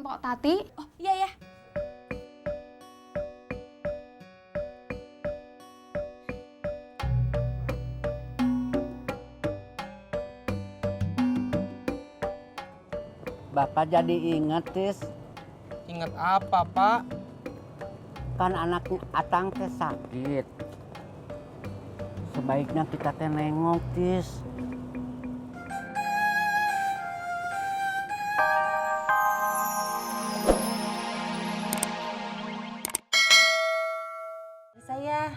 Pok Tati. Oh iya ya. Bapak jadi inget, Tis. Ingat apa, Pak? Kan anaknya Atang teh sakit. Sebaiknya kita teh nengok, Tis. Saya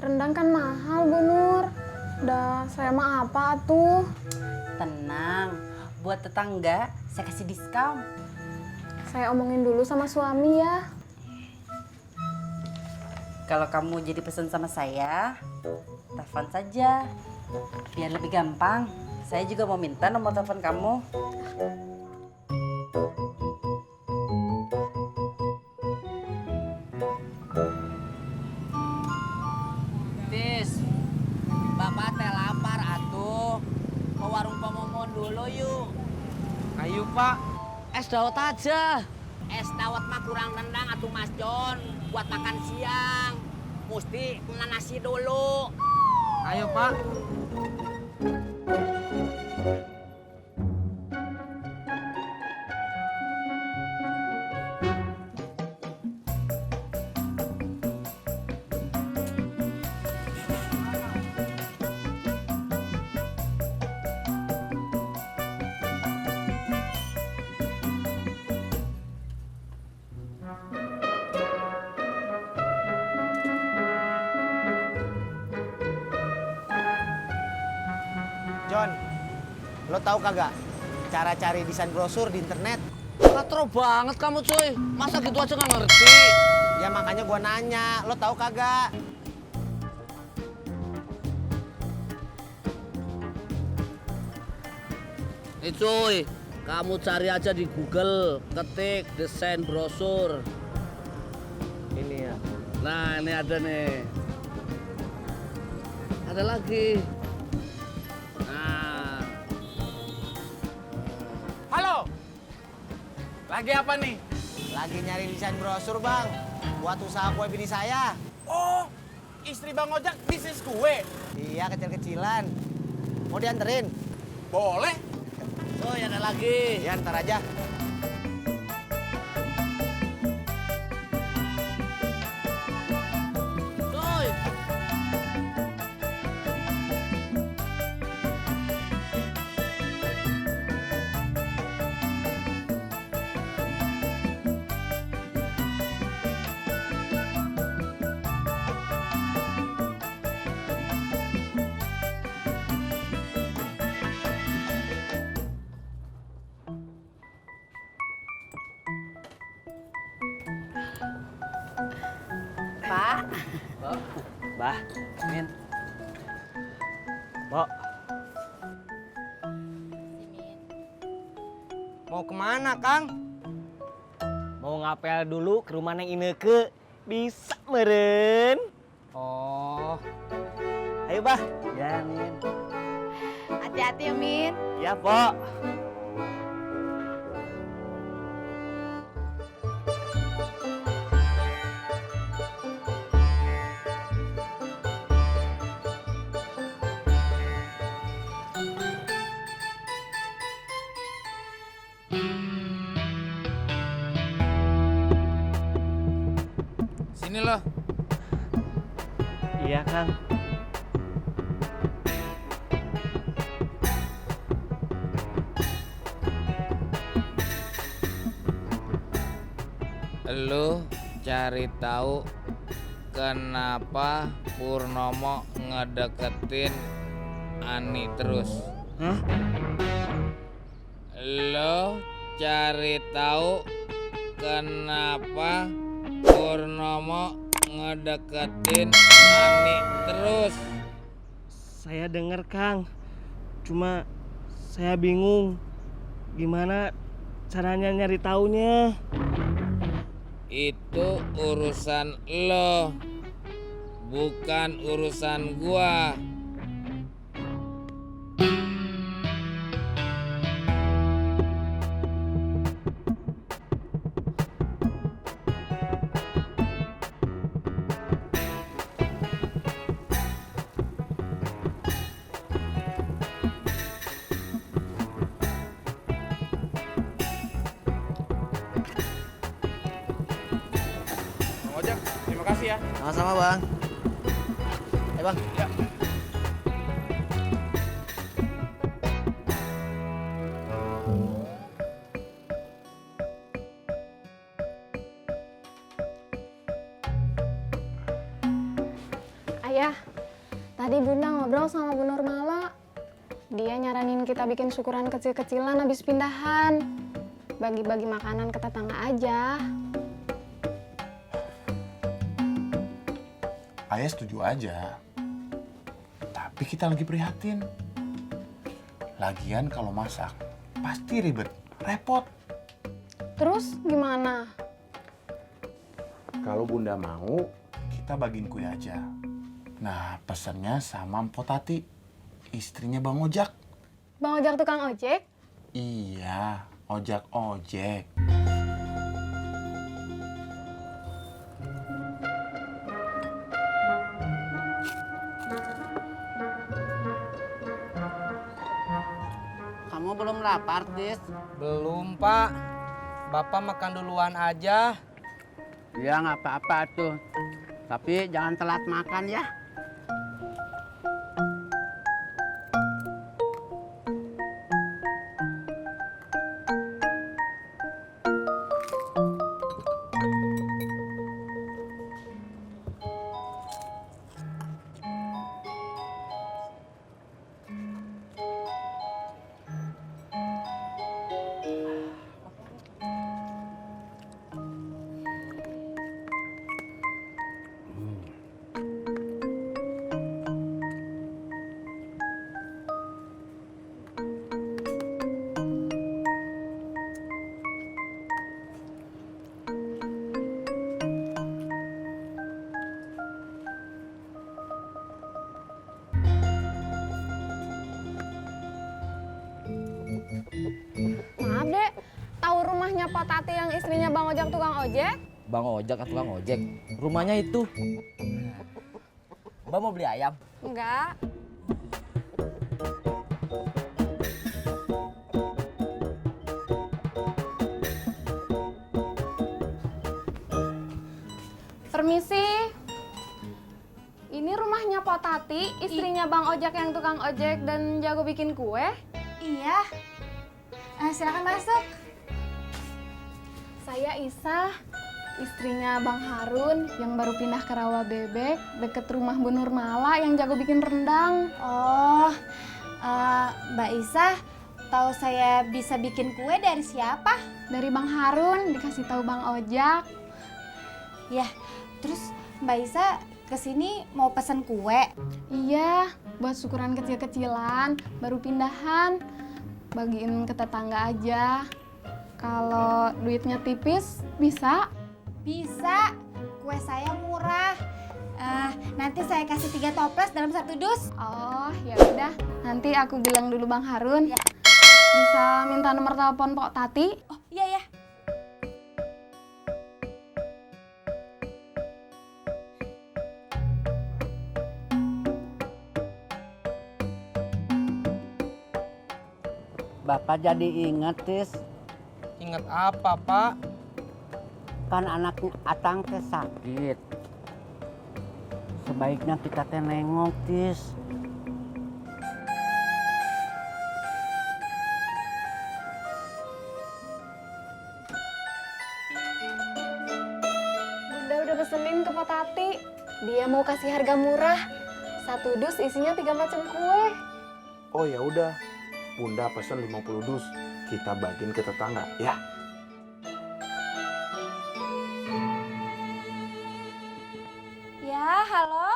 Rendang kan mahal, Bu Nur. Dah, saya mah apa tuh? tenang. Buat tetangga, saya kasih diskon. Saya omongin dulu sama suami ya. Kalau kamu jadi pesen sama saya, telepon saja. Biar lebih gampang. Saya juga mau minta nomor telepon kamu. Tis, Bapak teh lapar atuh. Ke warung Pomomon dulu yuk. Ayo, Pak. Es dawet aja. Es dawet mah kurang rendang atuh Mas John. Buat makan siang. Mesti kena nasi dulu. Ayo, Pak. John, lo tahu kagak cara cari desain brosur di internet? Katro banget kamu cuy. Masa gitu aja nggak ngerti? Ya makanya gua nanya, lo tahu kagak? Nih cuy, kamu cari aja di Google, ketik desain brosur. Ini ya. Nah ini ada nih. Ada lagi. Nah, Halo. Lagi apa nih? Lagi nyari desain brosur, Bang. Buat usaha kue bini saya. Oh, istri Bang Ojak bisnis kue. Iya, kecil-kecilan. Mau dianterin? Boleh. cuy ada lagi. Ya, ntar aja. Cuy. Pak, Bah, Min. Mbok. Mau kemana, Kang? Mau ngapel dulu ke rumah Neng Ineke. Bisa meren. Oh, Ayo, Bah. ya, Min. Hati-hati ya, Min. Ya, Pok. Sini loh. Iya, Kang. Lu cari tahu kenapa Purnomo ngedeketin Ani terus. Hah? Lu cari tahu kenapa Purnomo ngedeketin Ani terus. Saya denger, Kang. Cuma saya bingung gimana caranya nyari taunya. Itu urusan lo, bukan urusan gua. ya. Sama-sama bang. Bang. Ya. Ayah, tadi Bunda ngobrol sama Bu Nurmala. Dia nyaranin kita bikin syukuran kecil-kecilan habis pindahan. Bagi-bagi makanan ke tetangga aja. Ayah setuju aja. Tapi kita lagi prihatin. Lagian kalau masak, pasti ribet, repot. Terus gimana? Kalau Bunda mau, kita bagiin kue aja. Nah, pesannya sama Mpok Tati, istrinya Bang Ojak. Bang Ojak tukang ojek? Iya, ojek. Kamu belum lapar, Tis? Belum, Pak. Bapak makan duluan aja. Ya nggak apa-apa tuh. Tapi jangan telat makan ya. Maaf dek, tahu rumahnya Pak Tati yang istrinya Bang Ojak tukang ojek? Bang Ojak atau tukang ojek? Rumahnya itu. Mbak mau beli ayam? Enggak. Permisi. Ini rumahnya Pak Tati, istrinya Bang Ojak yang tukang ojek dan jago bikin kue? Iya. Silakan masuk. Saya Isa, istrinya Bang Harun yang baru pindah ke Rawa Bebek deket rumah Bu Nurmala yang jago bikin rendang. Oh, Mbak Isa, tahu saya bisa bikin kue dari siapa? Dari Bang Harun, dikasih tahu Bang Ojak. Ya, terus Mbak Isa kesini mau pesan kue? Iya, buat syukuran kecil-kecilan, baru pindahan. Bagiin ke tetangga aja. Kalau duitnya tipis, bisa? Bisa. Kue saya murah. Nanti saya kasih 3 toples dalam 1 dus. Oh, ya udah. Nanti aku bilang dulu Bang Harun. Ya. Bisa minta nomor telepon Pok Tati? Oh, iya ya. Bapak jadi inget, Tis. Ingat apa, Pak? Kan anaknya Atang teh sakit. Sebaiknya kita teh nengok, Tis. Bunda udah pesenin ke Pok Tati. Dia mau kasih harga murah. 1 dus isinya 3 macam kue. Oh ya udah, Bunda pesen 50 dus. Kita bagiin ke tetangga, ya. Ya, halo.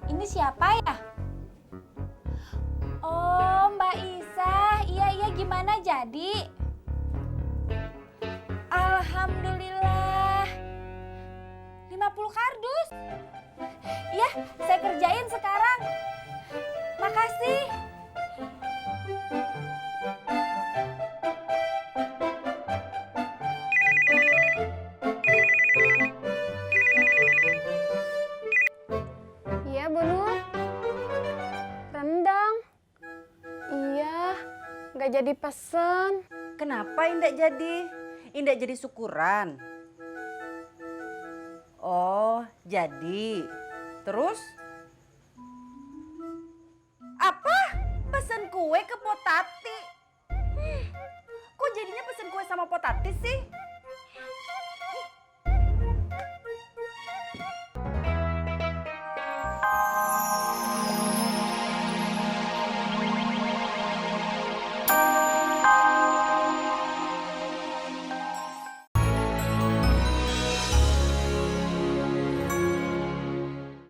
Ini siapa ya? Oh, Mbak Isa. Iya, gimana jadi? Alhamdulillah. 50 kardus. Iya, saya kerjain sekarang. Makasih. Iya, Bu Nur. Rendang. Iya, nggak jadi pesen. Kenapa Indah jadi? Indah jadi syukuran. Oh, Oh, jadi. Terus? Apa? Pesen kue ke Potati? Kok jadinya pesen kue sama Potati sih?